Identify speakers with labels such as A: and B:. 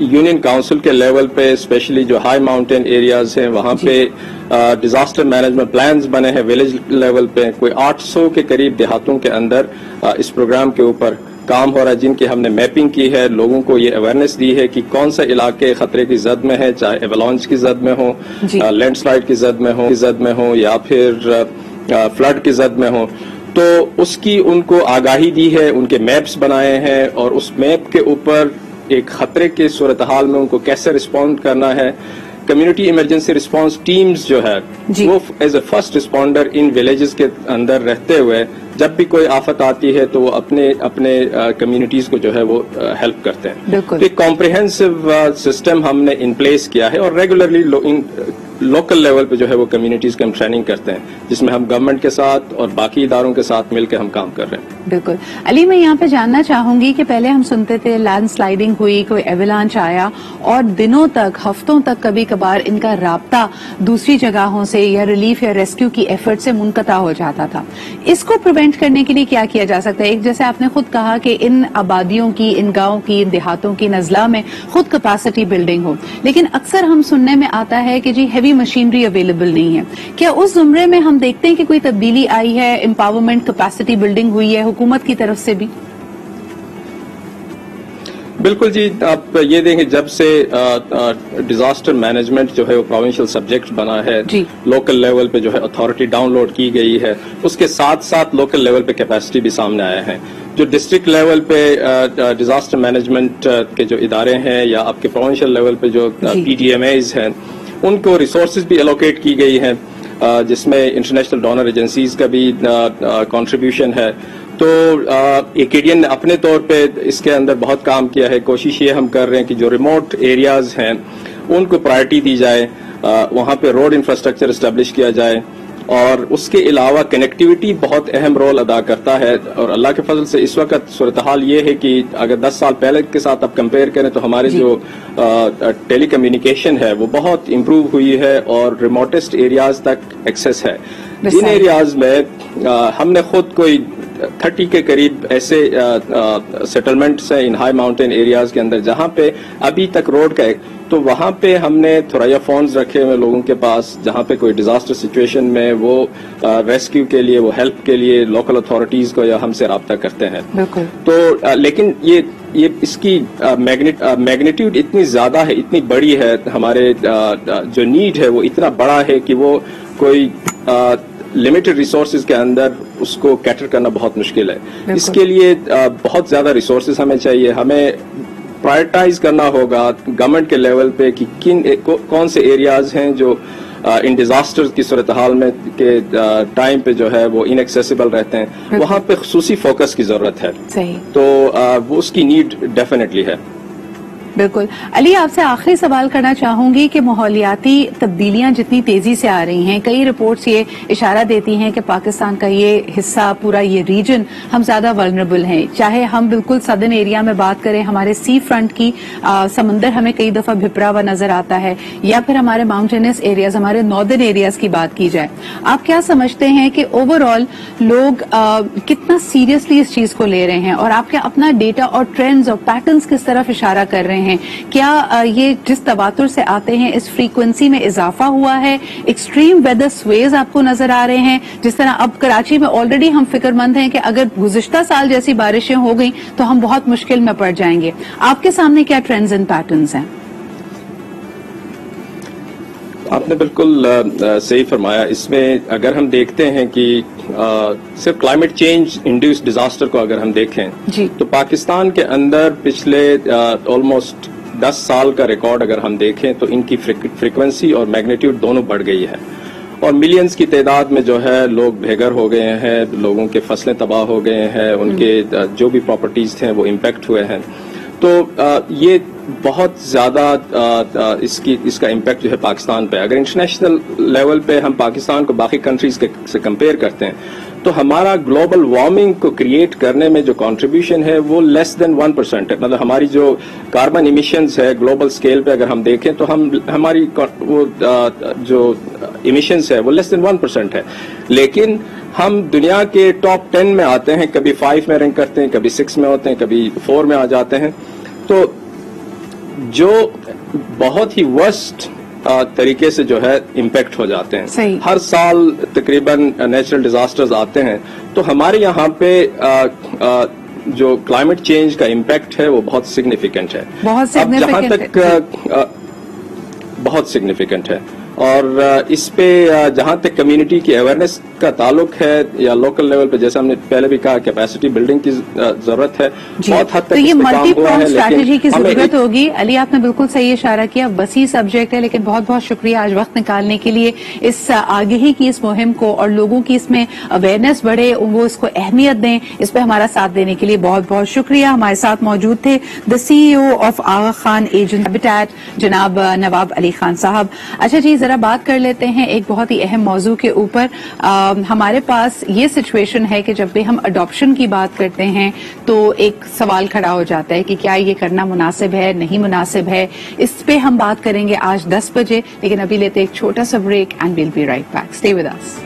A: Union council کے level پہ especially جو ہائی ماؤنٹین ایریاز ہیں وہاں پہ ڈیزاسٹر مینجمنٹ پلانز بنے ہیں ولیج لیول پہ. کوئی 800 کے قریب دیہاتوں کے اندر اس پروگرام کے اوپر کام ہو رہا ہے، جن کی ہم نے میپنگ کی ہے، لوگوں کو یہ اویئرنیس دی ہے کہ کون سا علاقے خطرے کی زد میں ہے، چاہے ایولانچ کی زد میں ہو، لینڈ سلائڈ کی زد میں ہو یا پھر فلڈ کی زد میں ہو. تو اس کی ان کو آگاہی دی ہے، ان کے میپس بنائے ہیں، اور اس میپ کے اوپر ایک خطرے کے صورتحال میں ان کو کیسے رسپونڈ کرنا ہے. کمیونٹی ایمرجنسی رسپانس ٹیمز جو ہے وہ as a first responder in villages کے اندر رہتے ہوئے جب بھی کوئی آفت آتی ہے تو وہ اپنے کمیونٹیز کو جو ہے وہ ہیلپ کرتے ہیں. ایک کمپریہنسو سسٹم ہم نے ان پلیس کیا ہے، اور ریگولرلی لوکل لیول پہ جو ہے وہ کمیونٹیز کی ہم ٹریننگ کرتے ہیں، جس میں ہم گورنمنٹ کے ساتھ اور باقی اداروں کے ساتھ مل کے ہم کام کر رہے ہیں.
B: بالکل. علی، میں یہاں پہ جاننا چاہوں گی کہ پہلے ہم سنتے تھے لینڈ سلائڈنگ ہوئی، کوئی ایولانچ آیا، اور دنوں تک، ہفتوں تک کبھی کبھار ان کا رابطہ دوسری جگہوں سے یا ریلیف یا ریسکیو کی ایفرٹ سے منقطع ہو جاتا تھا. اس کو پریونٹ کرنے کے لیے کیا کیا جا سکتا ہے؟ ایک جیسے آپ نے خود کہا کہ ان آبادیوں کی، ان گاؤں کی، ان دیہاتوں کی نزلہ میں خود کیپیسٹی بلڈنگ ہو، لیکن اکثر ہم سننے میں آتا ہے کہ جی ہیوی مشینری اویلیبل نہیں ہے. کیا اس زمرے میں ہم دیکھتے ہیں کہ کوئی تبدیلی آئی ہے، امپاورمنٹ، کیپیسٹی بلڈنگ ہوئی ہے حکومت کی طرف سے بھی؟
A: بالکل جی. آپ یہ دیکھیں جب سے ڈیزاسٹر مینجمنٹ جو ہے وہ پروونشل سبجیکٹ بنا ہے، لوکل لیول پہ جو ہے اتھارٹی ڈاؤن لوڈ کی گئی ہے، اس کے ساتھ ساتھ لوکل لیول پہ کیپیسٹی بھی سامنے آیا ہے. جو ڈسٹرکٹ لیول پہ ڈیزاسٹر مینجمنٹ کے جو ادارے ہیں یا آپ کے پروونشل لیول پہ جو پی ڈی ایم ایز ہیں، ان کو ریسورسز بھی الوکیٹ کی گئی ہیں، جس میں انٹرنیشنل ڈونر ایجنسیز کا بھی کنٹریبیوشن ہے. تو ایکیڈین نے اپنے طور پہ اس کے اندر بہت کام کیا ہے. کوشش یہ ہم کر رہے ہیں کہ جو ریموٹ ایریاز ہیں ان کو پرائرٹی دی جائے، وہاں پہ روڈ انفراسٹرکچر اسٹیبلش کیا جائے، اور اس کے علاوہ کنیکٹیوٹی بہت اہم رول ادا کرتا ہے. اور اللہ کے فضل سے اس وقت صورتحال یہ ہے کہ اگر 10 سال پہلے کے ساتھ آپ کمپیئر کریں تو ہماری جو ٹیلی کمیونیکیشن ہے وہ بہت امپروو ہوئی ہے، اور ریموٹسٹ ایریاز تک ایکسیس ہے. ان ایریاز میں ہم نے خود کوئی 30 کے قریب ایسے سیٹلمنٹس ہیں ان ہائی ماؤنٹین ایریاز کے اندر جہاں پہ ابھی تک روڈ کا تو وہاں پہ ہم نے تھوڑا فونز رکھے ہوئے لوگوں کے پاس، جہاں پہ کوئی ڈیزاسٹر سچویشن میں وہ ریسکیو کے لیے، وہ ہیلپ کے لیے لوکل اتھارٹیز کو یا ہم سے رابطہ کرتے ہیں. تو لیکن یہ اس کی میگنیٹیوڈ اتنی زیادہ ہے، اتنی بڑی ہے، ہمارے جو نیڈ ہے وہ اتنا بڑا ہے کہ وہ کوئی لمیٹڈ ریسورسز کے اندر اس کو کیٹر کرنا بہت مشکل ہے. اس کے لیے بہت زیادہ ریسورسز ہمیں چاہیے. ہمیں پرائرٹائز کرنا ہوگا گورنمنٹ کے لیول پہ کہ کون سے ایریاز ہیں جو ان ڈیزاسٹر کی صورتحال میں کے ٹائم پہ جو ہے وہ ان ایکسیسیبل رہتے ہیں، وہاں پہ خصوصی فوکس کی ضرورت ہے. تو وہ اس کی نیڈ ڈیفینیٹلی ہے.
B: بالکل. علی، آپ سے آخری سوال کرنا چاہوں گی کہ ماحولیاتی تبدیلیاں جتنی تیزی سے آ رہی ہیں، کئی رپورٹس یہ اشارہ دیتی ہیں کہ پاکستان کا یہ حصہ، پورا یہ ریجن، ہم زیادہ ولنریبل ہیں. چاہے ہم بالکل سدرن ایریا میں بات کریں، ہمارے سی فرنٹ کی سمندر ہمیں کئی دفعہ بھپرا ہوا نظر آتا ہے، یا پھر ہمارے ماؤنٹینس ایریاز، ہمارے ناردرن ایریاز کی بات کی جائے. آپ کیا سمجھتے ہیں کہ اوور آل لوگ کتنا سیریسلی اس چیز کو لے رہے ہیں، اور آپ کا اپنا ڈیٹا اور ٹرینڈز اور پیٹرنز کس طرف اشارہ کر رہے ہیں؟ کیا یہ جس تواتر سے آتے ہیں اس فریکوینسی میں اضافہ ہوا ہے؟ ایکسٹریم ویدر سویز آپ کو نظر آ رہے ہیں؟ جس طرح اب کراچی میں آلریڈی ہم فکر مند ہیں کہ اگر گزشتہ سال جیسی بارشیں ہو گئیں تو ہم بہت مشکل میں پڑ جائیں گے. آپ کے سامنے کیا ٹرینڈز اینڈ پیٹرنز ہیں؟
A: آپ نے بالکل صحیح فرمایا. اس میں اگر ہم دیکھتے ہیں کہ صرف کلائمیٹ چینج انڈیوس ڈیزاسٹر کو اگر ہم دیکھیں تو پاکستان کے اندر پچھلے آلموسٹ 10 سال کا ریکارڈ اگر ہم دیکھیں تو ان کی فریکوینسی اور میگنیٹیوڈ دونوں بڑھ گئی ہے، اور ملینز کی تعداد میں جو ہے لوگ بے گھر ہو گئے ہیں، لوگوں کے فصلیں تباہ ہو گئے ہیں، ان کے جو بھی پراپرٹیز تھے وہ امپیکٹ ہوئے ہیں. تو یہ بہت زیادہ اس کا امپیکٹ جو ہے پاکستان پہ. اگر انٹرنیشنل لیول پہ ہم پاکستان کو باقی کنٹریز سے کمپیئر کرتے ہیں تو ہمارا گلوبل وارمنگ کو کریٹ کرنے میں جو کنٹریبیوشن ہے وہ لیس دین 1% ہے. مطلب ہماری جو کاربن ایمیشنز ہے گلوبل اسکیل پہ اگر ہم دیکھیں تو ہماری وہ جو ایمیشنز ہے وہ لیس دین 1% ہے. لیکن ہم دنیا کے ٹاپ 10 میں آتے ہیں، کبھی 5 میں رینک کرتے ہیں، کبھی 6 میں ہوتے ہیں، کبھی 4 میں آ جاتے ہیں. تو جو بہت ہی ورسٹ طریقے سے جو ہے امپیکٹ ہو جاتے ہیں.
B: صحیح.
A: ہر سال تقریباً نیچرل ڈیزاسٹرز آتے ہیں, تو ہمارے یہاں پہ جو کلائمیٹ چینج کا امپیکٹ ہے وہ بہت سگنیفیکنٹ ہے. بہت سگنیفیکنٹ ہے. اور اس پہ جہاں تک کمیونٹی کی اویئرنیس کا تعلق ہے یا لوکل لیول پہ, جیسے ہم نے پہلے بھی کہا, کیپیسٹی بلڈنگ کی ضرورت ہے. بہت حد تک
B: تو یہ ملٹی پرونگ اسٹریٹجی کی ضرورت ہوگی. علی, آپ نے بالکل صحیح اشارہ کیا, وسیع سبجیکٹ ہے, لیکن بہت بہت شکریہ آج وقت نکالنے کے لیے. اس آگہی کی اس مہم کو اور لوگوں کی اس میں اویئرنیس بڑھے, وہ اس کو اہمیت دیں, اس پہ ہمارا ساتھ دینے کے لیے بہت بہت شکریہ. ہمارے ساتھ موجود تھے the CEO of Aga Khan agent habitat, جناب نواب علی خان صاحب. اچھا جی, ذرا بات کر لیتے ہیں ایک بہت ہی اہم موضوع کے اوپر. ہمارے پاس یہ سچویشن ہے کہ جب بھی ہم اڈاپشن کی بات کرتے ہیں تو ایک سوال کھڑا ہو جاتا ہے کہ کیا یہ کرنا مناسب ہے, نہیں مناسب ہے. اس پہ ہم بات کریں گے آج 10 بجے, لیکن ابھی لیتے ایک چھوٹا سا break and we'll be right back. Stay with us.